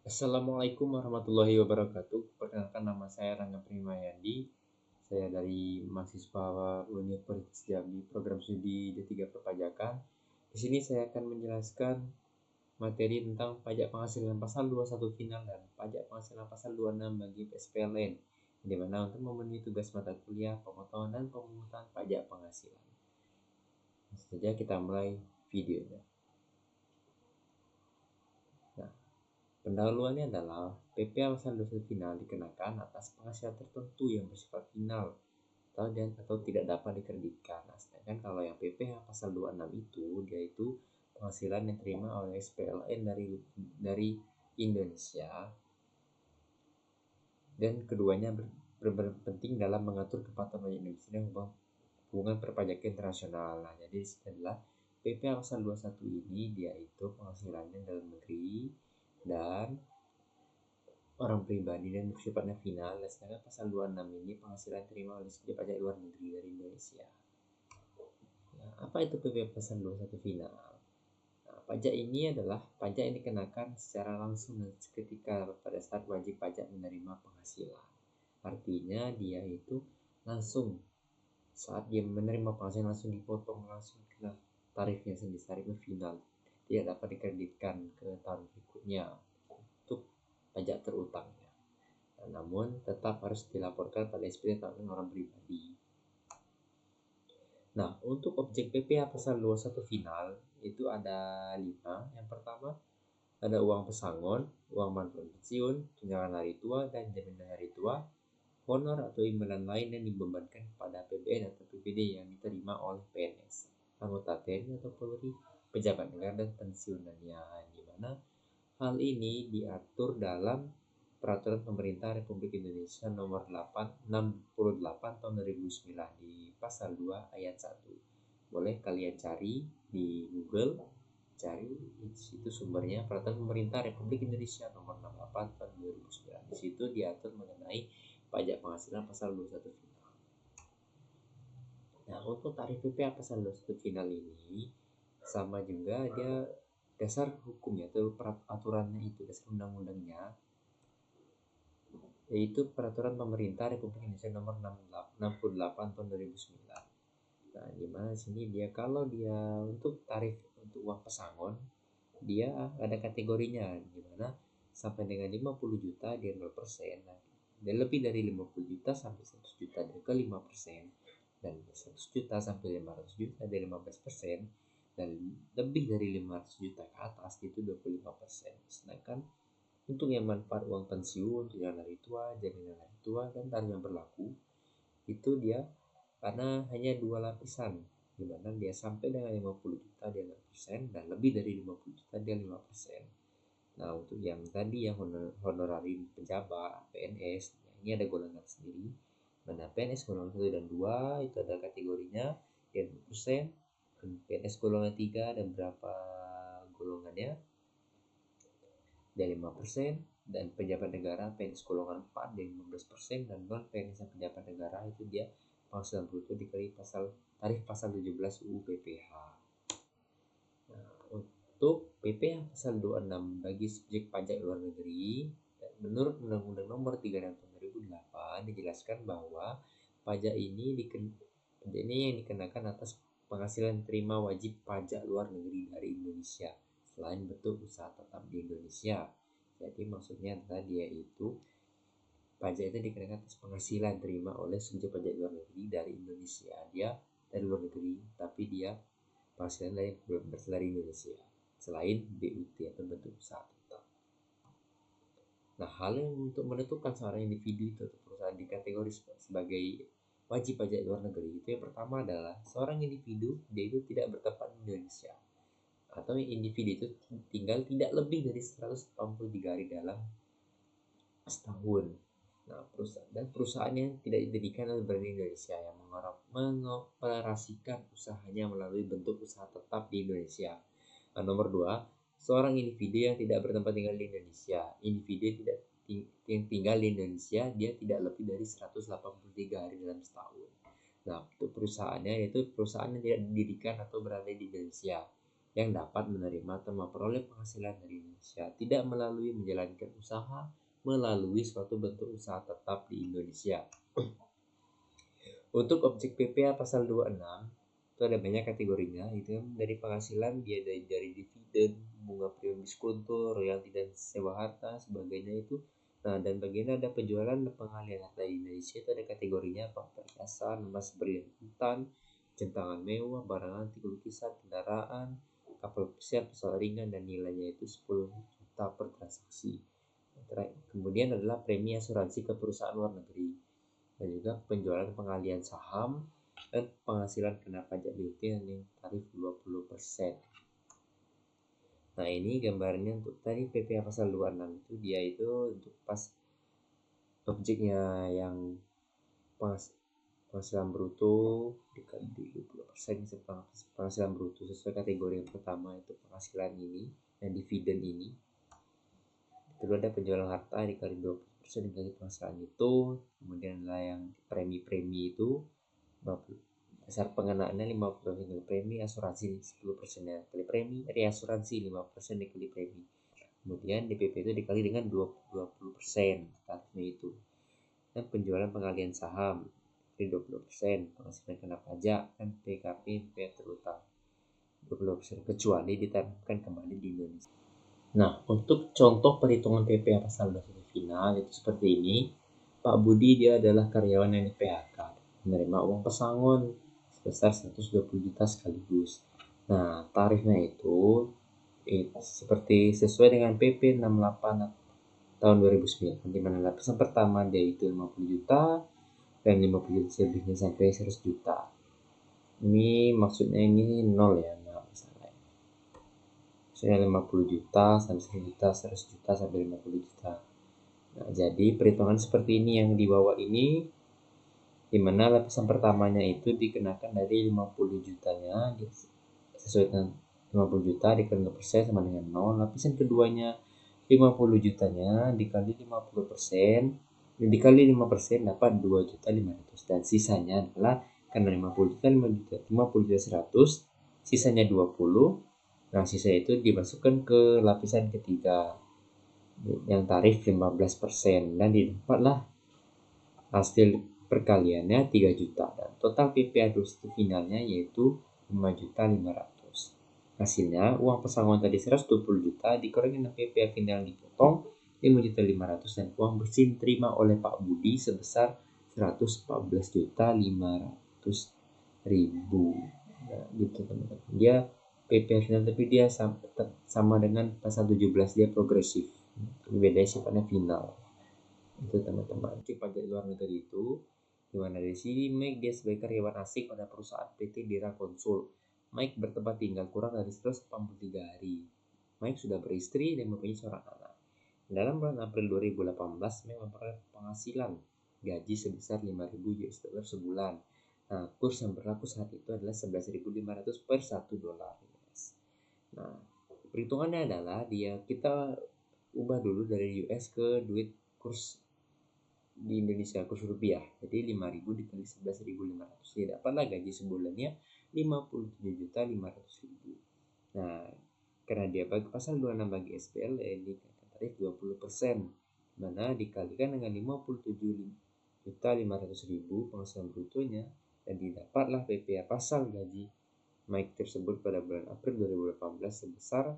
Assalamualaikum warahmatullahi wabarakatuh. Perkenalkan, nama saya Rangga Primayandi. Saya dari mahasiswa Universitas Jambi, program studi D3 Perpajakan. Di sini saya akan menjelaskan materi tentang pajak penghasilan pasal 21 final dan pajak penghasilan pasal 26 bagi PSPLN, di mana untuk memenuhi tugas mata kuliah pemotongan dan pemungutan pajak penghasilan. Langsung saja kita mulai videonya. Pendahuluannya adalah PPh pasal 21 final dikenakan atas penghasilan tertentu yang bersifat final atau tidak dapat dikreditkan. Nah, sedangkan kalau yang PPh pasal 26 itu dia itu penghasilan yang diterima oleh SPLN dari Indonesia, dan keduanya berpenting dalam mengatur kepatuhan pajak Indonesia dan hubungan perpajakan internasional. Nah, jadi di sini adalah PPh pasal 21 ini dia itu penghasilannya dalam negeri dan orang pribadi dan bersifatnya final. Sedangkan pasal 26 ini penghasilan terima oleh subjek pajak luar negeri dari Indonesia. Nah, apa itu PPh pasal 21 final? Nah, pajak ini adalah pajak yang dikenakan secara langsung dan seketika pada saat wajib pajak menerima penghasilan. Artinya dia itu langsung saat dia menerima penghasilan langsung dipotong, langsung kena tarifnya sendiri, tarifnya final, tidak dapat dikreditkan ke tahun berikutnya untuk pajak terutangnya. Namun tetap harus dilaporkan pada SPT tahun orang pribadi. Nah, untuk objek PPh pasal 21 final itu ada 5. Yang pertama ada uang pesangon, uang manfaat pensiun, tunjangan hari tua dan jaminan hari tua, honor atau imbalan lain yang dibebankan pada APBN atau PPD yang diterima oleh PNS, anggota TNI atau Polri, pejabat negara dan pensiunannya, di mana hal ini diatur dalam Peraturan Pemerintah Republik Indonesia Nomor 68 Tahun 2009 di Pasal 2 Ayat 1. Boleh kalian cari di Google, cari itu sumbernya, Peraturan Pemerintah Republik Indonesia Nomor 68 Tahun 2009. Di situ diatur mengenai pajak penghasilan pasal 21 final. Nah, untuk tarif PPh pasal 21 final ini sama juga, dia dasar hukumnya atau peraturannya itu, dasar undang-undangnya, yaitu Peraturan Pemerintah Republik Indonesia Nomor 68 Tahun 2009. Nah, di mana sini dia kalau dia untuk tarif untuk uang pesangon dia ada kategorinya, di mana sampai dengan 50 juta dia 0%, dan lebih dari 50 juta sampai 100 juta dia ke 5%, dan 100 juta sampai 500 juta dia 15%, dan lebih dari 500 juta ke atas itu 25%. Sedangkan untuk yang manfaat uang pensiun, tunjangan hari tua, jaminan hari tua, dan tarif yang berlaku itu dia karena hanya 2 lapisan, di mana dia sampai dengan 50 juta dia 6% dan lebih dari 50 juta dia 5%. Nah, untuk yang tadi yang honoraris pejabat PNS, ini ada golongan sendiri. Mana PNS golongan 1 dan 2 itu ada kategorinya dia 2%, dan PNS golongan 3 dan berapa golongannya dia 5%, dan pejabat negara PNS golongan 4 dia 15%, dan non PNS pejabat negara itu dia penghasilan bruto dikali tarif pasal 17 UU PPh. Nah, untuk PPh pasal 26 bagi subjek pajak luar negeri, menurut Undang-Undang Nomor 3 tahun 2008 dijelaskan bahwa pajak ini yang dikenakan atas penghasilan terima wajib pajak luar negeri dari Indonesia selain bentuk usaha tetap di Indonesia. Jadi maksudnya adalah dia itu pajak itu dikenakan atas penghasilan terima oleh subjek pajak luar negeri dari Indonesia. Dia dari luar negeri tapi dia penghasilan berasal dari Indonesia selain BUT atau bentuk usaha tetap. Nah, hal yang untuk menentukan seorang individu itu atau perusahaan dikategori sebagai wajib pajak luar negeri itu yang pertama adalah seorang individu dia itu tidak bertempat di Indonesia, atau individu itu tinggal tidak lebih dari 183 hari dalam setahun. Nah, perusahaan yang tidak didirikan atau berada di Indonesia yang mengoperasikan usahanya melalui bentuk usaha tetap di Indonesia. Nah, nomor 2, seorang individu yang tidak bertempat tinggal di Indonesia. Individu yang tinggal di Indonesia dia tidak lebih dari 183 hari dalam setahun. Nah, untuk perusahaannya yaitu perusahaan yang tidak didirikan atau berada di Indonesia yang dapat menerima atau memperoleh penghasilan dari Indonesia, tidak melalui menjalankan usaha melalui suatu bentuk usaha tetap di Indonesia. Untuk objek PPA pasal 26 itu ada banyak kategorinya, itu dari penghasilan dia dari dividen, bunga premi diskonto, royalti dan sewa harta sebagainya itu. Nah, dan bagian ada penjualan dan pengalihan harta di Indonesia itu ada kategorinya apa? Perhiasan, emas berlian, centangan mewah, barang antik, lukisan, kendaraan, kapal pesiar, pesawat ringan dan nilainya itu 10 juta per transaksi. Kemudian adalah premi asuransi ke perusahaan luar negeri dan juga penjualan pengalihan saham dan penghasilan kena pajak BUT yang tarif 20%. Nah, ini gambarnya untuk tarif PPh pasal 26 itu dia itu untuk pas objeknya yang penghasilan bruto dikali 20% penghasilan bruto sesuai kategori yang pertama itu penghasilan ini dan dividen ini. Kedua ada penjualan harta dikali 20% dikali penghasilan itu. Kemudian ada yang premi-premi itu dasar pengenaannya 50% dikali premi, asuransi 10% dikali premi, reasuransi 5% dikali premi. Kemudian DPP itu dikali dengan 20% tarifnya itu. Dan penjualan pengalihan saham dari 20%, penghasilan kena pajak dan PKP PPh terutang 20% kecuali diterapkan kembali di Indonesia. Nah, untuk contoh perhitungan PPh pasal 21 final itu seperti ini. Pak Budi dia adalah karyawan yang di PHK, menerima uang pesangon sebesar 120 juta sekaligus. Nah, tarifnya itu seperti sesuai dengan PP 68 tahun 2009, di mana lapisan pertama dia itu 50 juta dan 50 juta selebihnya sampai 100 juta. Ini maksudnya ini nol ya, nggak masalah. Maksudnya 50 juta sampai 100 juta, 100 juta sampai 50 juta. Nah, jadi perhitungan seperti ini yang di bawah ini, di mana lapisan pertamanya itu dikenakan dari 50 jutanya sesuai dengan 50 juta dikali 0% sama dengan 0. Lapisan keduanya 50 jutanya dikali 50% dikali 5% dapat 2.500.000 dan sisanya adalah karena 50 juta 50 juta 100 sisanya 20. Nah, sisa itu dimasukkan ke lapisan ketiga yang tarif 15% dan didapatlah hasil perkaliannya 3 juta dan total PPh finalnya yaitu 5.500.000. Hasilnya uang pesangon tadi 120 juta dikurangi dengan PPh final dipotong 5.500.000 dan uang bersih diterima oleh Pak Budi sebesar 114.500.000. Nah, gitu teman-teman. Dia PPh final tapi dia sama dengan pasal 17 dia progresif. Bedanya sifatnya final. Itu teman-teman. Pajak luar negeri itu dimana dari sini Mike dia sebagai karyawan asing pada perusahaan PT Dira Konsul. Mike bertempat tinggal kurang dari 183 hari. Mike sudah beristri dan mempunyai seorang anak. Dalam bulan April 2018, Mike memperoleh penghasilan gaji sebesar 5.000 US dollar sebulan. Nah, kurs yang berlaku saat itu adalah 11.500 per 1 dolar US. Nah, perhitungannya adalah kita ubah dulu dari US ke duit kurs di Indonesia, kurs rupiah. Jadi 5.000 dikali 11.500 ya dapatlah gaji sebulannya 57.500.000. Nah, karena dia bagi pasal 26 bagi SPL ini tarif 20%, mana dikalikan dengan 57.500.000 penghasilan brutonya dan didapatlah PPh pasal gaji Mike tersebut pada bulan April 2018 sebesar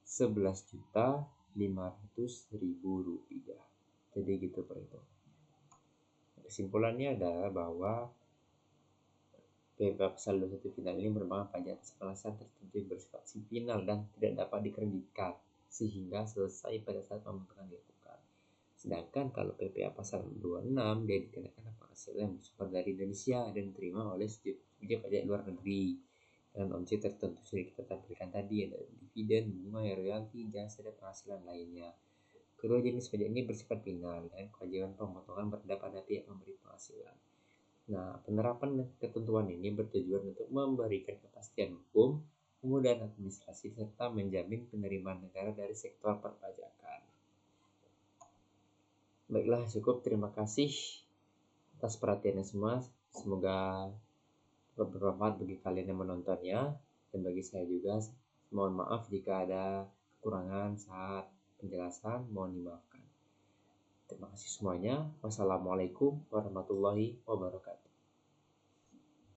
11.500.000 rupiah. Jadi gitu perhitungan. Kesimpulannya adalah bahwa PPh pasal 21 final ini merupakan pajak atas penghasilan tertentu yang bersifat final dan tidak dapat dikreditkan sehingga selesai pada saat pembentukan dilakukan. Sedangkan kalau PPh pasal 26 dia dikenakan penghasilan yang bersumber dari Indonesia dan diterima oleh subjek pajak luar negeri dengan objek tertentu sudah kita tampilkan tadi, ada dividen, bunga, royalti, jasa dan penghasilan lainnya. Kedua jenis pajak ini bersifat final dan kewajiban pemotongan berada pada pihak memberi penghasilan. Nah, penerapan ketentuan ini bertujuan untuk memberikan kepastian hukum, kemudahan administrasi, serta menjamin penerimaan negara dari sektor perpajakan. Baiklah, cukup. Terima kasih atas perhatiannya semua. Semoga bermanfaat bagi kalian yang menontonnya dan bagi saya juga. Mohon maaf jika ada kekurangan saat penjelasan mohon dimaafkan. Terima kasih semuanya. Wassalamualaikum warahmatullahi wabarakatuh.